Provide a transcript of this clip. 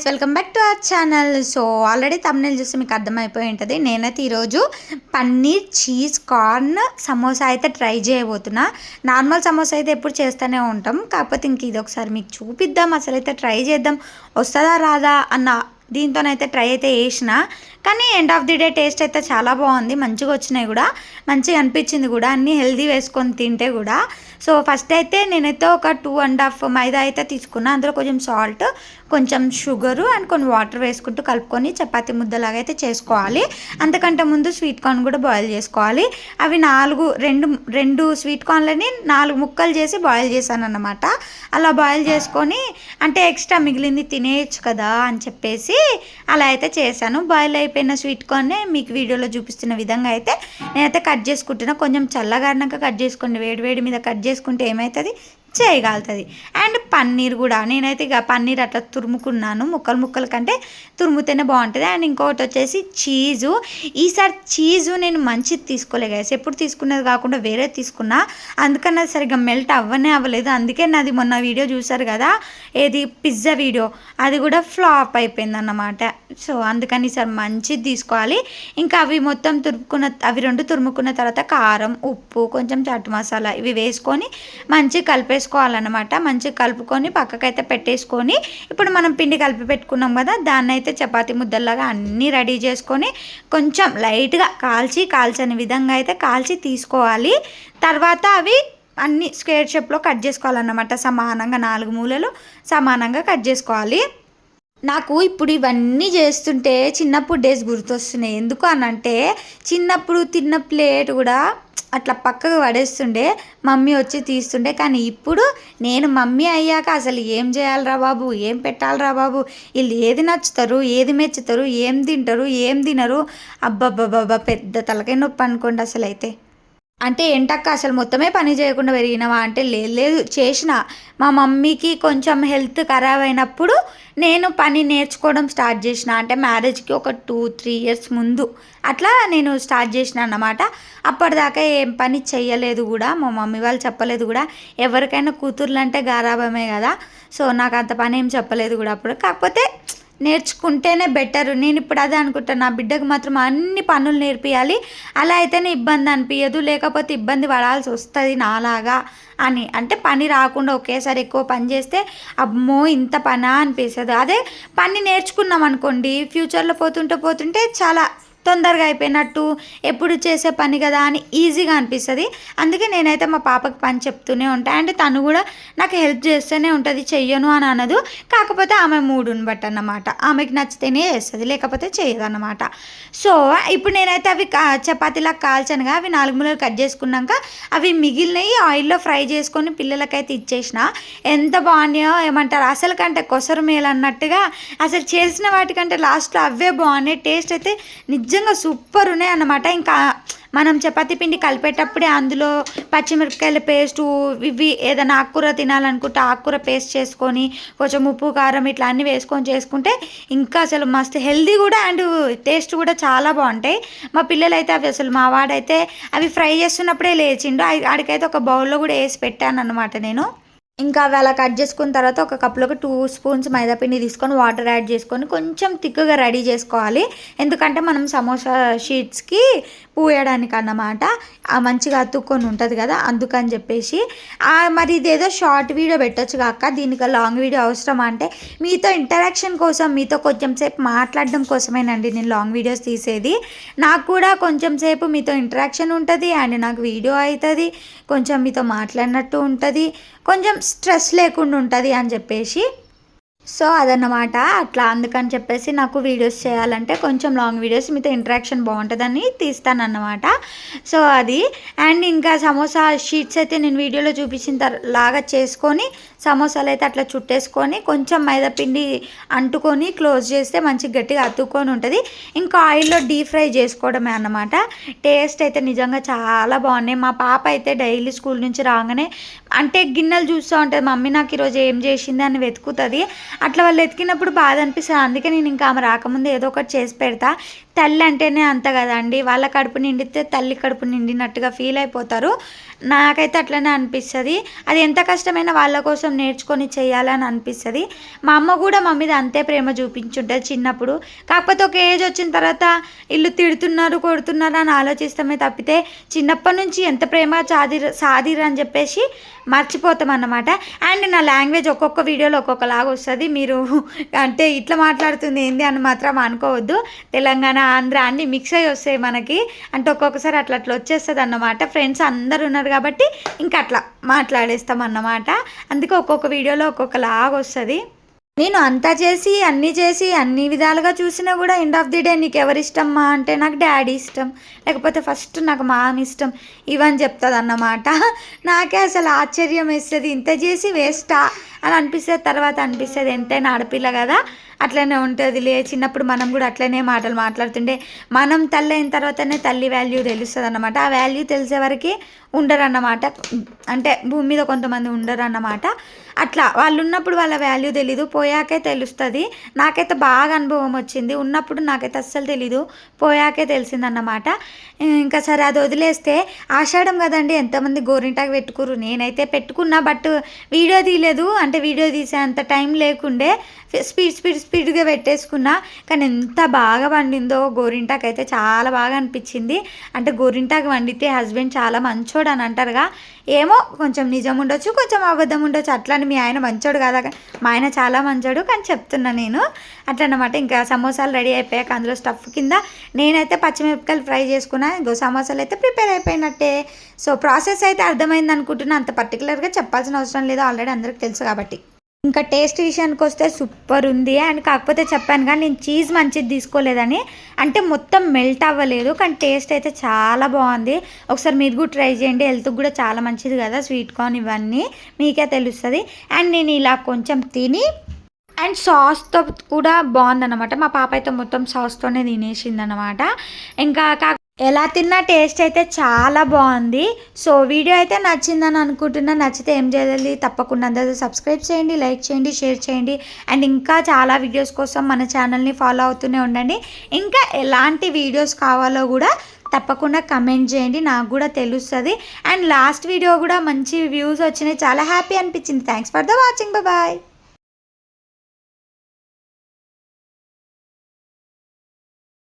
Guys, welcome back to our channel. So already thumbnail చూస్తే మీకు అర్థమైపోయి ఉంటుంది. నేనైతే ఈరోజు పన్నీర్ చీజ్ కార్న్ సమోసా అయితే ట్రై చేయబోతున్నా. నార్మల్ సమోసా అయితే ఎప్పుడు చేస్తూనే ఉంటాం, కాకపోతే ఇంక ఇది ఒకసారి మీకు చూపిద్దాం, అసలు అయితే ట్రై చేద్దాం, వస్తుందా రాదా అన్న దీంతోనైతే ట్రై అయితే చేసిన. కానీ end of the day taste అయితే చాలా బాగుంది, మంచిగా వచ్చినాయి కూడా, మంచిగా అనిపించింది కూడా, అన్నీ హెల్దీ వేసుకొని తింటే కూడా. సో ఫస్ట్ అయితే నేనైతే ఒక 2.5 మైదా అయితే తీసుకున్నా. అందులో కొంచెం సాల్ట్, కొంచెం షుగరు అండ్ కొన్ని వాటర్ వేసుకుంటూ కలుపుకొని చపాతీ ముద్దలాగా అయితే చేసుకోవాలి. అంతకంటే ముందు స్వీట్ కార్న్ కూడా బాయిల్ చేసుకోవాలి. అవి రెండు స్వీట్ కార్న్లని 4 ముక్కలు చేసి బాయిల్ చేశాను అన్నమాట. అలా బాయిల్ చేసుకొని, అంటే ఎక్స్ట్రా మిగిలింది తినేయచ్చు కదా అని చెప్పేసి అలా అయితే చేశాను. బాయిల్ అయిపోయిన స్వీట్ కార్న్ మీకు వీడియోలో చూపిస్తున్న విధంగా అయితే నేనైతే కట్ చేసుకుంటున్నా. కొంచెం చల్లగారినాక కట్ చేసుకోండి, వేడి మీద కట్ చేసుకుంటే ఏమవుతుంది, చేయగలుగుతుంది. అండ్ పన్నీర్ కూడా నేనైతే ఇక పన్నీర్ అట్లా తురుముకున్నాను, ముక్కలు కంటే తురుముతేనే బాగుంటుంది. అండ్ ఇంకొకటి వచ్చేసి చీజు. ఈసారి చీజు నేను మంచిది తీసుకోలే గైస్, ఎప్పుడు తీసుకున్నది కాకుండా వేరే తీసుకున్నా, అందుకని అది సరిగ్గా మెల్ట్ అవ్వలేదు. అందుకే నాది మొన్న వీడియో చూసారు కదా, ఏది పిజ్జా వీడియో, అది కూడా ఫ్లాప్ అయిపోయింది అన్నమాట. సో అందుకని ఈసారి మంచిది తీసుకోవాలి. ఇంకా అవి మొత్తం అవి రెండు తురుముకున్న తర్వాత కారం, ఉప్పు, కొంచెం చాట్ మసాలా ఇవి వేసుకొని మంచిగా కలిపేసుకోవాలన్నమాట. మంచిగా కలుపుకొని పక్కకైతే పెట్టేసుకొని, ఇప్పుడు మనం పిండి కలిపి పెట్టుకున్నాం కదా, దాన్ని అయితే చపాతీ ముద్దల్లాగా అన్నీ రెడీ చేసుకొని కొంచెం లైట్గా కాల్చని విధంగా అయితే కాల్చి తీసుకోవాలి. తర్వాత అవి అన్ని స్క్వేర్ షేప్లో కట్ చేసుకోవాలన్నమాట. సమానంగా 4 మూలలు సమానంగా కట్ చేసుకోవాలి. నాకు ఇప్పుడు ఇవన్నీ చేస్తుంటే చిన్నప్పుడు డేస్ గుర్తొస్తున్నాయి. ఎందుకు అనంటే, చిన్నప్పుడు తిన్న ప్లేట్ కూడా అట్లా పక్కకు పడేస్తుండే, మమ్మీ వచ్చి తీస్తుండే. కానీ ఇప్పుడు నేను మమ్మీ అయ్యాక అసలు ఏం చేయాలిరా బాబు, ఏం పెట్టాలిరా బాబు, వీళ్ళు ఏది నచ్చుతారు, ఏది మెచ్చుతారు, ఏం తింటారు, ఏం తినరు, అబ్బబ్బబ్బబ్బా పెద్ద తలకాయ నొప్పి అనుకోండి అసలు. అయితే అంటే ఏంటక్క అసలు మొత్తమే పని చేయకుండా పెరిగినవా అంటే, లేదు చేసిన. మా మమ్మీకి కొంచెం హెల్త్ ఖరాబ్ అయినప్పుడు నేను పని నేర్చుకోవడం స్టార్ట్ చేసిన. అంటే మ్యారేజ్కి ఒక 2-3 ఇయర్స్ ముందు అట్లా నేను స్టార్ట్ చేసిన అన్నమాట. అప్పటిదాకా ఏం పని చెయ్యలేదు కూడా, మా మమ్మీ వాళ్ళు చెప్పలేదు కూడా. ఎవరికైనా కూతుర్లు అంటే గారాబమే కదా, సో నాకు అంత పని ఏం చెప్పలేదు కూడా అప్పుడు. కాకపోతే నేర్చుకుంటేనే బెటర్. నేను ఇప్పుడు అదే అనుకుంటాను, నా బిడ్డకు మాత్రం అన్ని పనులు నేర్పియాలి, అలా అయితేనే ఇబ్బంది అనిపించదు, లేకపోతే ఇబ్బంది పడాల్సి వస్తుంది నాలాగా అని. అంటే పని రాకుండా ఒకేసారి ఎక్కువ పని చేస్తే అమ్మో ఇంత పనా అనిపిస్తుంది. అదే పని నేర్చుకున్నాం అనుకోండి, ఫ్యూచర్లో పోతుంటే చాలా తొందరగా అయిపోయినట్టు, ఎప్పుడు చేసే పని కదా అని ఈజీగా అనిపిస్తుంది. అందుకే నేనైతే మా పాపకి పని చెప్తూనే ఉంటాను. అండ్ తను కూడా నాకు హెల్ప్ చేస్తూనే ఉంటుంది, చెయ్యను అని అనదు. కాకపోతే ఆమె మూడుని బట్టి అన్నమాట, ఆమెకి నచ్చితేనే చేస్తుంది, లేకపోతే చేయదన్నమాట. సో ఇప్పుడు నేనైతే అవి చపాతీలా కాల్చనుగా అవి 4 ముక్కలు కట్ చేసుకున్నాక అవి మిగిలినవి ఆయిల్లో ఫ్రై చేసుకొని పిల్లలకైతే ఇచ్చేసిన. ఎంత బాగున్నాయో ఏమంటారు, అసలు కంటే కొసరు మేలు అన్నట్టుగా, అసలు చేసిన వాటికంటే లాస్ట్లో అవే బాగున్నాయి. టేస్ట్ అయితే నిజంగా సూపర్ ఉన్నాయి అన్నమాట. ఇంకా మనం చపాతీ పిండి కలిపేటప్పుడే అందులో పచ్చిమిరపకాయల పేస్టు, ఇవి ఏదైనా ఆకుకూర తినాలనుకుంటే ఆకుకూర పేస్ట్ చేసుకొని, కొంచెం ఉప్పు కారం ఇట్లా అన్నీ వేసుకొని చేసుకుంటే ఇంకా అసలు మస్తు హెల్దీ కూడా, అండ్ టేస్ట్ కూడా చాలా బాగుంటాయి. మా పిల్లలు అయితే అవి అసలు, మా వాడైతే అవి ఫ్రై చేస్తున్నప్పుడే లేచిండు, ఆడికైతే ఒక బౌల్లో కూడా వేసి పెట్టాను అన్నమాట నేను. ఇంకా అవి అలా కట్ చేసుకున్న తర్వాత ఒక కప్లోకి 2 స్పూన్స్ మైదాపిండి తీసుకొని వాటర్ యాడ్ చేసుకొని కొంచెం థిక్గా రెడీ చేసుకోవాలి. ఎందుకంటే మనం సమోసా షీట్స్కి పూయడానికి అన్నమాట, మంచిగా అతుక్కొని ఉంటుంది కదా, అందుకని చెప్పేసి. మరి ఇదేదో షార్ట్ వీడియో పెట్టొచ్చు కాక, దీనికి లాంగ్ వీడియో అవసరం అంటే, మీతో ఇంటరాక్షన్ కోసం, మీతో కొంచెం సేపు మాట్లాడడం కోసమేనండి నేను లాంగ్ వీడియోస్ తీసేది. నాకు కూడా కొంచెం సేపు మీతో ఇంటరాక్షన్ ఉంటుంది, అండ్ నాకు వీడియో అవుతుంది, కొంచెం మీతో మాట్లాడినట్టు ఉంటుంది, కొంచెం స్ట్రెస్ లేకుండా ఉంటుంది అని చెప్పేసి. సో అదన్నమాట అట్లా. అందుకని చెప్పేసి నాకు వీడియోస్ చేయాలంటే కొంచెం లాంగ్ వీడియోస్, మీతో ఇంటరాక్షన్ బాగుంటుందని తీస్తానన్నమాట. సో అది. అండ్ ఇంకా సమోసా షీట్స్ అయితే నేను వీడియోలో చూపించిన లాగా చేసుకొని సమోసాలు అయితే అట్లా చుట్టేసుకొని కొంచెం మైదాపిండి అంటుకొని క్లోజ్ చేస్తే మంచి గట్టిగా అతుక్కొని ఉంటుంది. ఇంకా ఆయిల్లో డీప్ ఫ్రై చేసుకోవడమే అన్నమాట. టేస్ట్ అయితే నిజంగా చాలా బాగున్నాయి. మా పాప అయితే డైలీ స్కూల్ నుంచి రాగానే అంటే గిన్నెలు చూస్తూ ఉంటుంది, మమ్మీ నాకు ఈరోజు ఏం చేసింది అని వెతుకుతుంది. అట్లా వాళ్ళు వెతికినప్పుడు బాధ అనిపిస్తుంది. అందుకే నేను ఇంకా ఆమె రాకముందు ఏదో ఒకటి చేసి పెడతా. తల్లి అంటేనే అంత కదండి, వాళ్ళ కడుపు నిండితే తల్లి కడుపు నిండినట్టుగా ఫీల్ అయిపోతారు. నాకైతే అట్లనే అనిపిస్తుంది. అది ఎంత కష్టమైనా వాళ్ళ కోసం నేర్చుకొని చేయాలని అనిపిస్తుంది. మా అమ్మ కూడా మా మీద అంతే ప్రేమ చూపించుంటుంది చిన్నప్పుడు. కాకపోతే ఒక ఏజ్ వచ్చిన తర్వాత ఇల్లు తిడుతున్నారు కొడుతున్నారు అని ఆలోచిస్తామే తప్పితే చిన్నప్పటి నుంచి ఎంత ప్రేమ సాదిరు అని చెప్పేసి మర్చిపోతాం అన్నమాట. అండ్ నా లాంగ్వేజ్ ఒక్కొక్క వీడియోలో ఒక్కొక్కలాగా వస్తుంది. మీరు అంటే ఇట్లా మాట్లాడుతుంది ఏంది అని మాత్రం అనుకోవద్దు. తెలంగాణ ఆంధ్ర అన్నీ మిక్స్ అయ్యి వస్తాయి మనకి. అంటే ఒక్కొక్కసారి అట్లా వచ్చేస్తుంది అన్నమాట. ఫ్రెండ్స్ అందరు ఉన్నారు కాబట్టి ఇంకా అట్లా మాట్లాడేస్తాం అన్నమాట. అందుకే ఒక్కొక్క వీడియోలో ఒక్కొక్కలాగా వస్తుంది. నేను అంతా చేసి అన్ని విధాలుగా చూసినా కూడా ఎండ్ ఆఫ్ ది డే నీకు ఎవరు ఇష్టమ్మా అంటే నాకు డాడీ ఇష్టం, లేకపోతే ఫస్ట్ నాకు మామ ఇష్టం, ఇవని చెప్తుంది అన్నమాట. నాకే అసలు ఆశ్చర్యం వేస్తుంది, ఇంత చేసి వేస్టా అని అనిపిస్తుంది. తర్వాత అనిపిస్తుంది ఎంతైనా ఆడపిల్ల కదా, అట్లనే ఉంటుందిలే. చిన్నప్పుడు మనం కూడా అట్లనే మాటలు మాట్లాడుతుండే. మనం తల్లి అయిన తర్వాతనే తల్లి వాల్యూ తెలుస్తుంది అన్నమాట. ఆ వాల్యూ తెలిసే వరకు ఉండరు అన్నమాట. అంటే భూమి మీద కొంతమంది ఉండరు అన్నమాట. అట్లా వాళ్ళు ఉన్నప్పుడు వాళ్ళ వాల్యూ తెలీదు, పోయాకే తెలుస్తుంది. నాకైతే బాగా అనుభవం వచ్చింది. ఉన్నప్పుడు నాకైతే అస్సలు తెలీదు, పోయాకే తెలిసిందన్నమాట. ఇంకా సరే అది వదిలేస్తే, ఆషాఢం కదండి ఎంతమంది గోరింటాకు పెట్టుకురు. నేనైతే పెట్టుకున్నా, బట్ వీడియో తీయలేదు. అంటే వీడియో తీసే అంత టైం లేకుండే, స్పీడ్గా పెట్టేసుకున్నా. కానీ ఎంత బాగా వండిందో గోరింటాకు అయితే చాలా బాగా అనిపించింది. అంటే గోరింటాకు వండితే హస్బెండ్ చాలా మంచోడు అని అంటారుగా, ఏమో కొంచెం నిజం ఉండొచ్చు, కొంచెం అబద్ధం ఉండొచ్చు. అట్లని మీ ఆయన మంచోడు కదా, మా ఆయన చాలా మంచోడు కానీ చెప్తున్నా నేను అట్లన్నమాట. ఇంకా సమోసాలు రెడీ అయిపోయాక అందులో స్టఫ్ కింద నేనైతే పచ్చిమిరపకాయలు ఫ్రై చేసుకున్నా. ఇంకో సమోసాలు అయితే ప్రిపేర్ అయిపోయినట్టే. సో ప్రాసెస్ అయితే అర్థమైంది అనుకుంటున్నా. అంత పర్టికులర్గా చెప్పాల్సిన అవసరం లేదు, ఆల్రెడీ అందరికి తెలుసు కాబట్టి. ఇంకా టేస్ట్ విషయానికి వస్తే సూపర్ ఉంది. అండ్ కాకపోతే చెప్పాను కానీ నేను చీజ్ మంచిది తీసుకోలేదని, అంటే మొత్తం మెల్ట్ అవ్వలేదు, కానీ టేస్ట్ అయితే చాలా బాగుంది. ఒకసారి మీరు కూడా ట్రై చేయండి, హెల్త్కి కూడా చాలా మంచిది కదా స్వీట్ కార్న్ ఇవన్నీ, మీకే తెలుస్తుంది. అండ్ నేను ఇలా కొంచెం తిని అండ్ సాస్తో కూడా బాగుందన్నమాట. మా పాప అయితే మొత్తం సాస్తోనే తినేసిందనమాట. ఇంకా ఎలా తిన్నా టేస్ట్ అయితే చాలా బాగుంది. సో వీడియో అయితే నచ్చిందని అనుకుంటున్నా. నచ్చితే ఏం చేయాలి, తప్పకుండా అందరూ సబ్స్క్రైబ్ చేయండి, లైక్ చేయండి, షేర్ చేయండి. అండ్ ఇంకా చాలా వీడియోస్ కోసం మన ఛానల్ని ఫాలో అవుతూనే ఉండండి. ఇంకా ఎలాంటి వీడియోస్ కావాలో కూడా తప్పకుండా కమెంట్ చేయండి, నాకు కూడా తెలుస్తుంది. అండ్ లాస్ట్ వీడియో కూడా మంచి వ్యూస్ వచ్చినాయి, చాలా హ్యాపీ అనిపించింది. Thanks for the watching, bye.